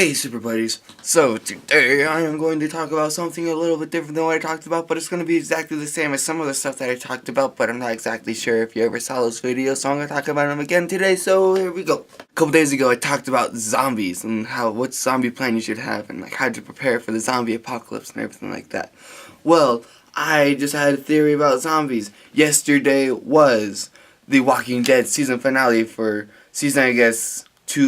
Hey Super Buddies, so today I am going to talk about something a little bit different than what I talked about, but it's going to be exactly the same as some of the stuff that I talked about, but I'm not exactly sure if you ever saw those videos, so I'm going to talk about them again today, so here we go. A couple days ago I talked about zombies and what zombie plan you should have and like how to prepare for the zombie apocalypse and everything like that. Well, I just had a theory about zombies. Yesterday was the Walking Dead season finale for season, I guess,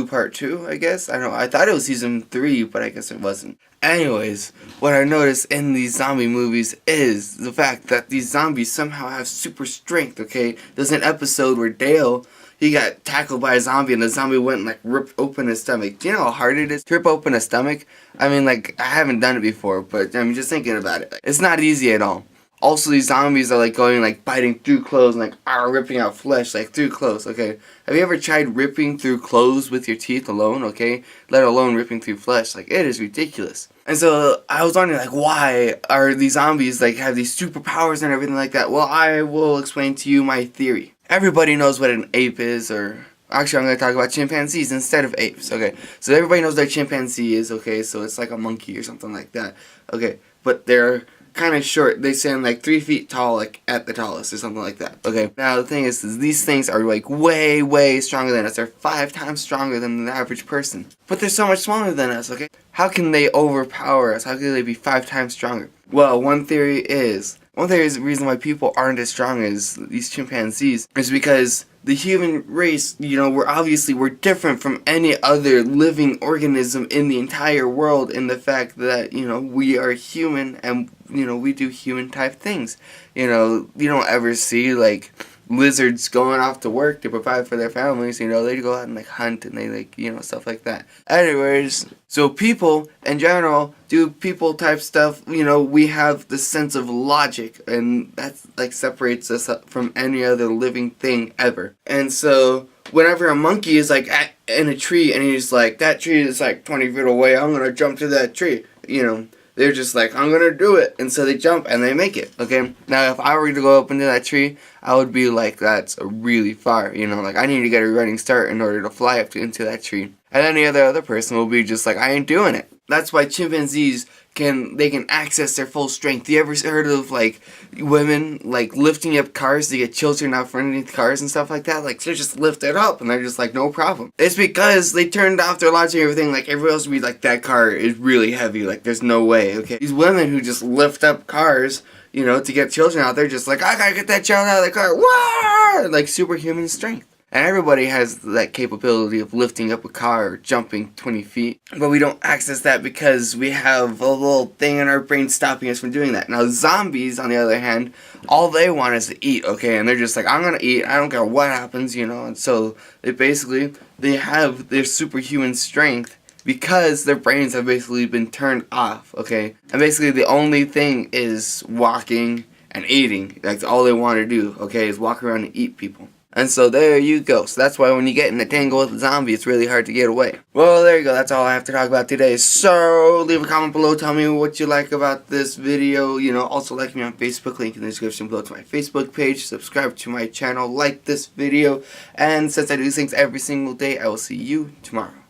part 2, I guess. I don't know. I thought it was season 3, but I guess it wasn't. Anyways, what I noticed in these zombie movies is the fact that these zombies somehow have super strength, okay? There's an episode where Dale, he got tackled by a zombie and the zombie went and like ripped open his stomach. Do you know how hard it is to rip open a stomach? I mean, like, I haven't done it before, but I'm just thinking about it. It's not easy at all. Also, these zombies are like going like biting through clothes and like ripping out flesh like through clothes, okay? Have you ever tried ripping through clothes with your teeth alone, okay? Let alone ripping through flesh. Like, it is ridiculous. And so I was wondering, like, why are these zombies like have these superpowers and everything like that? Well, I will explain to you my theory. Everybody knows what an ape is, or actually I'm going to talk about chimpanzees instead of apes, okay? So everybody knows what a chimpanzee is, okay? So it's like a monkey or something like that, okay? But they're kind of short. They stand like 3 feet tall, like at the tallest or something like that. Okay. Now the thing is these things are like way stronger than us. They're 5 times stronger than the average person. But they're so much smaller than us. Okay. How can they overpower us? How can they be 5 times stronger? Well, one theory is the reason why people aren't as strong as these chimpanzees is because the human race, you know, we're different from any other living organism in the entire world in the fact that, you know, we are human and, you know, we do human type things. You know, you don't ever see like lizards going off to work to provide for their families, you know, they go out and like hunt and they like, you know, stuff like that. Anyways, so people in general do people type stuff, you know, we have the sense of logic and that's like separates us from any other living thing ever. And so whenever a monkey is like in a tree and he's like, that tree is like 20 feet away, I'm gonna jump to that tree, you know. They're just like, I'm gonna do it. And so they jump and they make it, okay? Now, if I were to go up into that tree, I would be like, that's really far, you know? Like, I need to get a running start in order to fly up into that tree. And any other person will be just like, I ain't doing it. That's why chimpanzees can access their full strength. You ever heard of, like, women, like, lifting up cars to get children out from underneath cars and stuff like that? Like, they just lift it up, and they're just like, no problem. It's because they turned off their logic and everything. Like, everybody else would be like, that car is really heavy. Like, there's no way, okay? These women who just lift up cars, you know, to get children out, they're just like, I gotta get that child out of the car. Wah! Like, superhuman strength. And everybody has that capability of lifting up a car or jumping 20 feet. But we don't access that because we have a little thing in our brain stopping us from doing that. Now zombies, on the other hand, all they want is to eat, okay? And they're just like, I'm gonna eat, I don't care what happens, you know? And so they have their superhuman strength because their brains have basically been turned off, okay? And basically the only thing is walking and eating. That's all they want to do, okay, is walk around and eat people. And so there you go. So that's why when you get in a tangle with a zombie, it's really hard to get away. Well, there you go. That's all I have to talk about today. So leave a comment below. Tell me what you like about this video. You know, also like me on Facebook. Link in the description below to my Facebook page. Subscribe to my channel. Like this video. And since I do things every single day, I will see you tomorrow.